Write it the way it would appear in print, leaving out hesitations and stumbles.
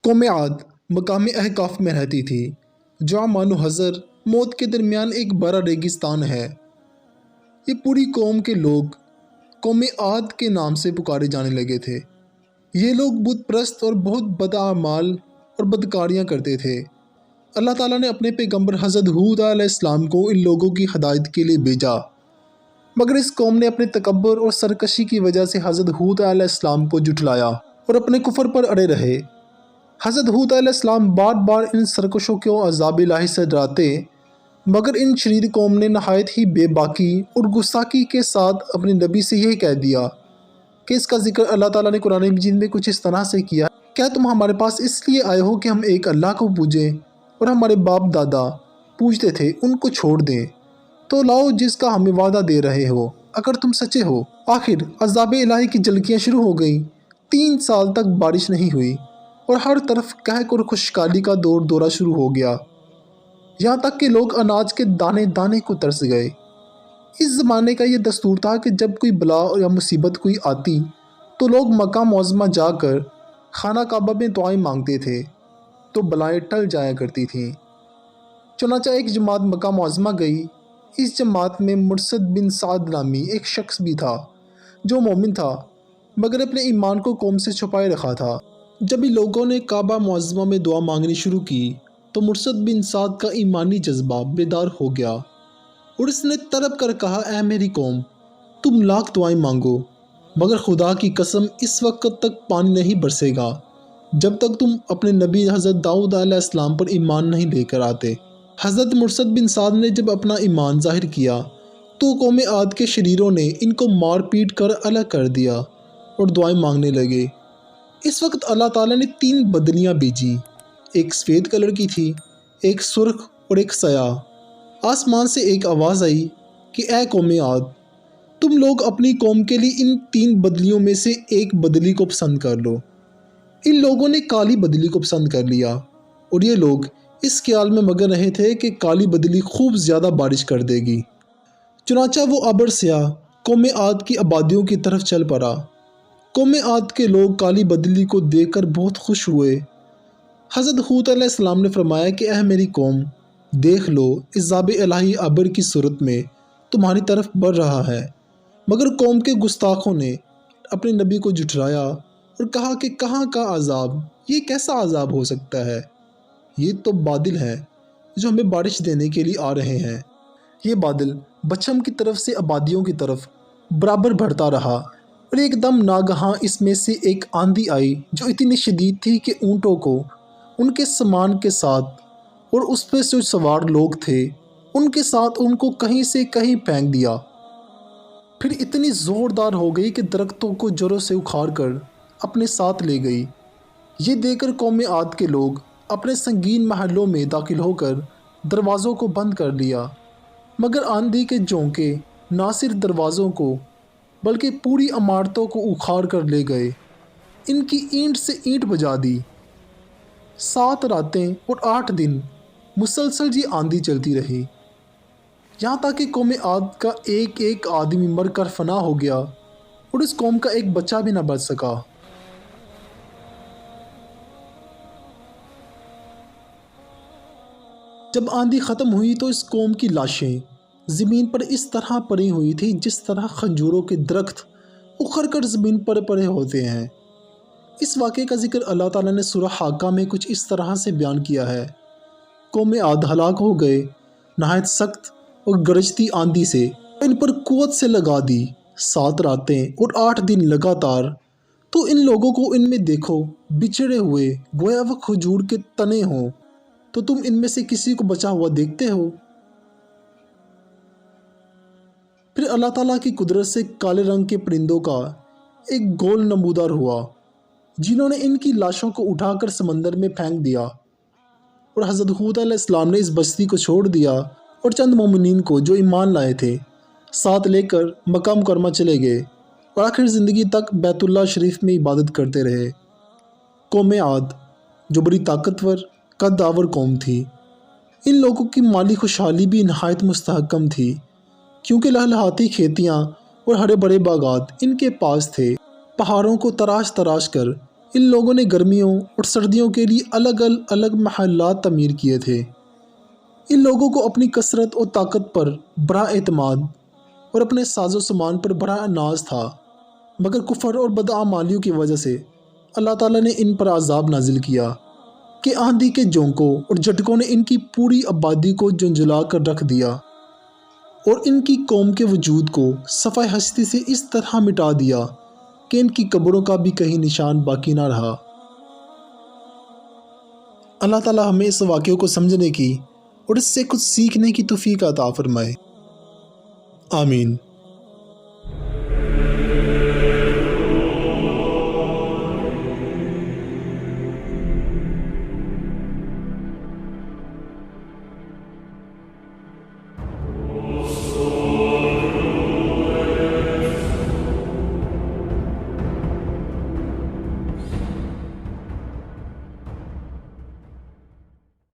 قوم عاد مقام احقاف میں رہتی تھی، جو مان و حضر موت کے درمیان ایک بڑا ریگستان ہے۔ یہ پوری قوم کے لوگ قوم عاد کے نام سے پکارے جانے لگے تھے۔ یہ لوگ بت پرست اور بہت بد اعمال اور بدکاریاں کرتے تھے۔ اللہ تعالیٰ نے اپنے پیغمبر حضرت ہود علیہ السلام کو ان لوگوں کی ہدایت کے لیے بھیجا، مگر اس قوم نے اپنے تکبر اور سرکشی کی وجہ سے حضرت ہود علیہ السلام کو جھٹلایا اور اپنے کفر پر اڑے رہے۔ حضرت ہود علیہ السلام بار بار ان سرکشوں کو عذاب الہی سے ڈراتے، مگر ان شریر قوم نے نہایت ہی بے باکی اور گستاخی کے ساتھ اپنے نبی سے یہ کہہ دیا کہ اس کا ذکر اللہ تعالیٰ نے قرآن مجید میں کچھ اس طرح سے کیا: کیا تم ہمارے پاس اس لیے آئے ہو کہ ہم ایک اللہ کو پوجیں اور ہمارے باپ دادا پوجتے تھے ان کو چھوڑ دیں؟ تو لاؤ جس کا ہمیں وعدہ دے رہے ہو اگر تم سچے ہو۔ آخر عذاب الہی کی جھلکیاں شروع ہو گئیں۔ 3 سال تک بارش نہیں ہوئی اور ہر طرف قحط اور خشکسالی کا دورہ شروع ہو گیا، یہاں تک کہ لوگ اناج کے دانے دانے کو ترس گئے۔ اس زمانے کا یہ دستور تھا کہ جب کوئی بلا یا مصیبت کوئی آتی تو لوگ مکہ معظمہ جا کر خانہ کعبہ میں دعائیں مانگتے تھے تو بلائیں ٹل جایا کرتی تھیں۔ چنانچہ ایک جماعت مکہ معظمہ گئی۔ اس جماعت میں مرثد بن سعد نامی ایک شخص بھی تھا جو مومن تھا، مگر اپنے ایمان کو قوم سے چھپائے رکھا تھا۔ جب ان لوگوں نے کعبہ معظمہ میں دعا مانگنی شروع کی تو مرثد بن سعد کا ایمانی جذبہ بیدار ہو گیا اور اس نے طلب کر کہا: اے میری قوم، تم لاکھ دعائیں مانگو مگر خدا کی قسم اس وقت تک پانی نہیں برسے گا جب تک تم اپنے نبی حضرت داؤد علیہ السلام پر ایمان نہیں لے کر آتے۔ حضرت مرثد بن سعد نے جب اپنا ایمان ظاہر کیا تو قوم عاد کے شریروں نے ان کو مار پیٹ کر الگ کر دیا اور دعائیں مانگنے لگے۔ اس وقت اللہ تعالیٰ نے 3 بدلیاں بھیجی، ایک سفید کلر کی تھی، ایک سرخ اور ایک سیاہ۔ آسمان سے ایک آواز آئی کہ اے قوم عاد، تم لوگ اپنی قوم کے لیے ان 3 بدلیوں میں سے ایک بدلی کو پسند کر لو۔ ان لوگوں نے کالی بدلی کو پسند کر لیا اور یہ لوگ اس خیال میں مگن رہے تھے کہ کالی بدلی خوب زیادہ بارش کر دے گی۔ چنانچہ وہ ابر سیاہ قوم عاد کی آبادیوں کی طرف چل پڑا۔ قوم عاد کے لوگ کالی بدلی کو دیکھ کر بہت خوش ہوئے۔ حضرت ہود علیہ السلام نے فرمایا کہ اے میری قوم، دیکھ لو عذاب الہی ابر کی صورت میں تمہاری طرف بڑھ رہا ہے، مگر قوم کے گستاخوں نے اپنے نبی کو جھٹلایا اور کہا کہ کہاں کا عذاب، یہ کیسا عذاب ہو سکتا ہے؟ یہ تو بادل ہے جو ہمیں بارش دینے کے لیے آ رہے ہیں۔ یہ بادل بچھم کی طرف سے آبادیوں کی طرف برابر بڑھتا رہا اور ایک دم ناگہاں اس میں سے ایک آندھی آئی جو اتنی شدید تھی کہ اونٹوں کو ان کے سامان کے ساتھ اور اس پہ جو سوار لوگ تھے ان کے ساتھ ان کو کہیں سے کہیں پھینک دیا۔ پھر اتنی زوردار ہو گئی کہ درختوں کو جڑوں سے اکھاڑ کر اپنے ساتھ لے گئی۔ یہ دیکھ کر قوم عاد کے لوگ اپنے سنگین محلوں میں داخل ہو کر دروازوں کو بند کر لیا، مگر آندھی کے جھونکے نہ صرف دروازوں کو بلکہ پوری عمارتوں کو اکھاڑ کر لے گئے، ان کی اینٹ سے اینٹ بجا دی۔ 7 راتیں اور 8 دن مسلسل یہ آندھی چلتی رہی، یہاں تک کہ قوم عاد کا ایک ایک آدمی مر کر فنا ہو گیا اور اس قوم کا ایک بچہ بھی نہ بچ سکا۔ جب آندھی ختم ہوئی تو اس قوم کی لاشیں زمین پر اس طرح پڑی ہوئی تھی جس طرح کھجوروں کے درخت اکھڑ کر زمین پر پڑے ہوتے ہیں۔ اس واقعے کا ذکر اللہ تعالیٰ نے سورہ حاقہ میں کچھ اس طرح سے بیان کیا ہے: قوم عاد ہلاک ہو گئے نہایت سخت اور گرجتی آندھی سے ان پر قوت سے لگا دی 7 راتیں اور 8 دن لگاتار، تو ان لوگوں کو ان میں دیکھو بچھڑے ہوئے گویا وہ کھجور کے تنے ہوں، تو تم ان میں سے کسی کو بچا ہوا دیکھتے ہو؟ پھر اللہ تعالیٰ کی قدرت سے کالے رنگ کے پرندوں کا ایک گول نمودار ہوا جنہوں نے ان کی لاشوں کو اٹھا کر سمندر میں پھینک دیا، اور حضرت ہود علیہ السلام نے اس بستی کو چھوڑ دیا اور چند مومنین کو جو ایمان لائے تھے ساتھ لے کر مکہ مکرمہ چلے گئے اور آخر زندگی تک بیت اللہ شریف میں عبادت کرتے رہے۔ قوم عاد جو بڑی طاقتور قد آور قوم تھی، ان لوگوں کی مالی خوشحالی بھی نہایت مستحکم تھی، کیونکہ لہلہاتی کھیتیاں اور ہرے بھرے باغات ان کے پاس تھے۔ پہاڑوں کو تراش تراش کر ان لوگوں نے گرمیوں اور سردیوں کے لیے الگ الگ محلات تعمیر کیے تھے۔ ان لوگوں کو اپنی کثرت اور طاقت پر بڑا اعتماد اور اپنے ساز و سامان پر بڑا ناز تھا، مگر کفر اور بدعمالیوں کی وجہ سے اللہ تعالیٰ نے ان پر عذاب نازل کیا کہ آندھی کے جھونکوں اور جھٹکوں نے ان کی پوری آبادی کو جھنجھلا کر رکھ دیا اور ان کی قوم کے وجود کو صفحہ ہستی سے اس طرح مٹا دیا کہ ان کی قبروں کا بھی کہیں نشان باقی نہ رہا۔ اللہ تعالیٰ ہمیں اس واقعے کو سمجھنے کی اور اس سے کچھ سیکھنے کی توفیق عطا فرمائے، آمین۔